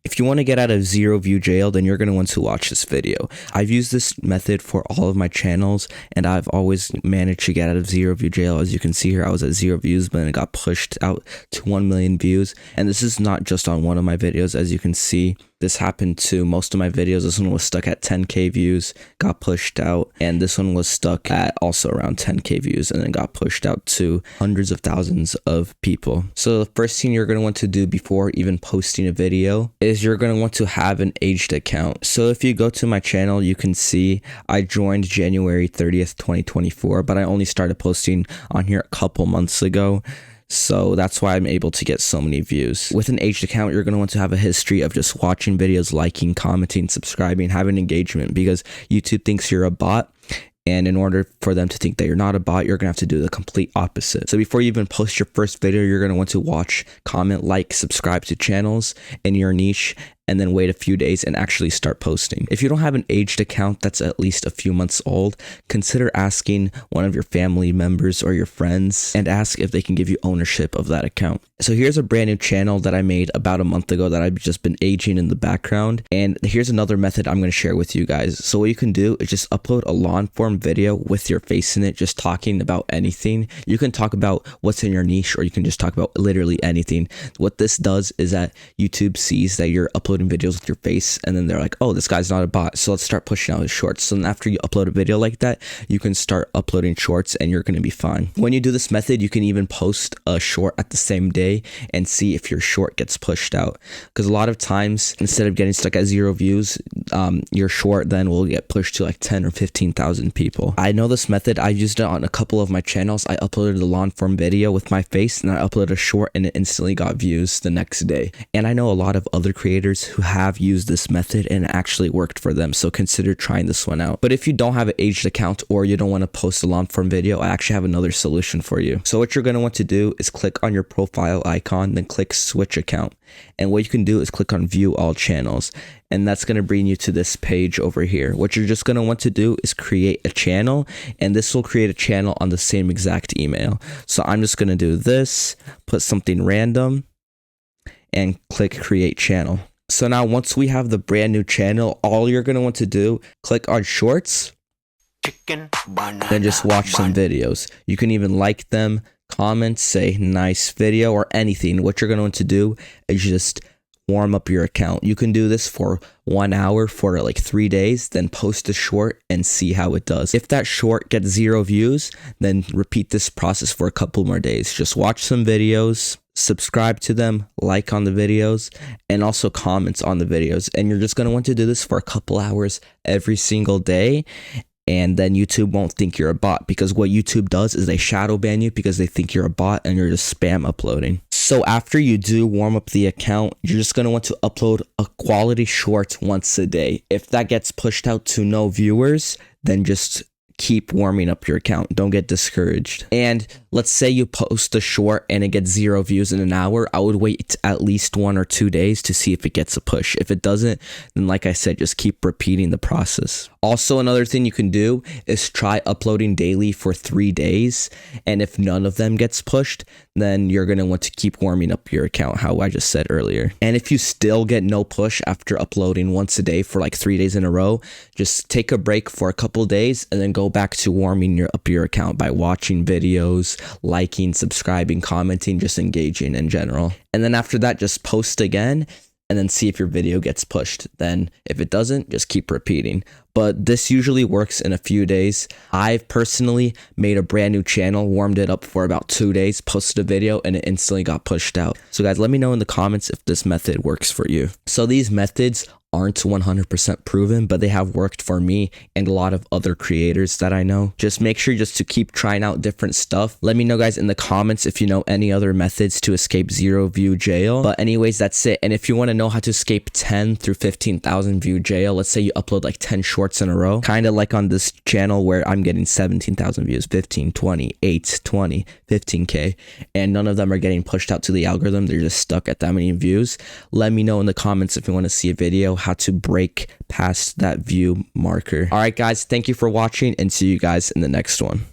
If you want to get out of 0 view jail, then you're going to want to watch this video. I've used this method for all of my channels, and I've always managed to get out of 0 view jail. As you can see here, I was at 0 views, but then it got pushed out to 1 million views. And this is not just on one of my videos. As you can see, this happened to most of my videos. This one was stuck at 10K views, got pushed out, and this one was stuck at also around 10K views, and then got pushed out to hundreds of thousands of people. So the first thing you're going to want to do before even posting a video is you're going to want to have an aged account. So if you go to my channel, you can see I joined January 30th, 2024, but I only started posting on here a couple months ago. So that's why I'm able to get so many views. With an aged account, you're going to want to have a history of just watching videos, liking, commenting, subscribing, having engagement, because YouTube thinks you're a bot. And in order for them to think that you're not a bot, you're going to have to do the complete opposite. So before you even post your first video, you're going to want to watch, comment, like, subscribe to channels in your niche, and then wait a few days and actually start posting. If you don't have an aged account that's at least a few months old, consider asking one of your family members or your friends and ask if they can give you ownership of that account. So here's a brand new channel that I made about a month ago that I've just been aging in the background. And here's another method I'm going to share with you guys. So what you can do is just upload a long form video with your face in it, just talking about anything. You can talk about what's in your niche, or you can just talk about literally anything. What this does is that YouTube sees that you're uploading videos with your face, and then they're like, oh, this guy's not a bot, so let's start pushing out his shorts. So then after you upload a video like that, you can start uploading shorts and you're going to be fine. When you do this method, you can even post a short at the same day and see if your short gets pushed out, because a lot of times instead of getting stuck at 0 views, your short then will get pushed to like 10 or 15,000 people. I know this method. I've used it on a couple of my channels. I uploaded a long form video with my face, and I uploaded a short, and it instantly got views the next day. And I know a lot of other creators who have used this method and it actually worked for them, so consider trying this one out. But if you don't have an aged account, or you don't want to post a long form video, I actually have another solution for you. So what you're going to want to do is click on your profile icon, then click switch account, and what you can do is click on view all channels, and that's going to bring you to this page over here. What you're just going to want to do is create a channel, and this will create a channel on the same exact email. So I'm just going to do this, put something random, and click create channel. So now once we have the brand new channel, all you're going to want to do, click on shorts, then just watch some videos. You can even like them, comment, say nice video, or anything. What you're going to want to do is just warm up your account. You can do this for 1 hour for like 3 days, then post a short and see how it does. If that short gets 0 views, then repeat this process for a couple more days. Just watch some videos, subscribe to them, like on the videos, and also comments on the videos. And you're just going to want to do this for a couple hours every single day. And then YouTube won't think you're a bot, because what YouTube does is they shadow ban you because they think you're a bot and you're just spam uploading. So after you do warm up the account, you're just going to want to upload a quality short once a day. If that gets pushed out to no viewers, then just keep warming up your account. Don't get discouraged. And let's say you post a short and it gets 0 views in an hour. I would wait at least 1 or 2 days to see if it gets a push. If it doesn't, then like I said, just keep repeating the process. Also, another thing you can do is try uploading daily for 3 days. And if none of them gets pushed, then you're going to want to keep warming up your account, how I just said earlier. And if you still get no push after uploading once a day for like 3 days in a row, just take a break for a couple days and then go back to warming up your account by watching videos, liking, subscribing, commenting, just engaging in general. And then after that, just post again and then see if your video gets pushed. Then if it doesn't, just keep repeating. But this usually works in a few days. I've personally made a brand new channel, warmed it up for about 2 days, posted a video, and it instantly got pushed out. So guys, let me know in the comments if this method works for you. So these methods aren't 100% proven, but they have worked for me and a lot of other creators that I know. Just make sure just to keep trying out different stuff. Let me know guys in the comments if you know any other methods to escape 0 view jail. But anyways, that's it. And if you want to know how to escape 10 through 15,000 view jail, let's say you upload like 10 shorts in a row, kind of like on this channel where I'm getting 17,000 views, 15, 20, 8, 20, 15K, and none of them are getting pushed out to the algorithm. They're just stuck at that many views. Let me know in the comments if you want to see a video how to break past that view marker. All right, guys, thank you for watching and see you guys in the next one.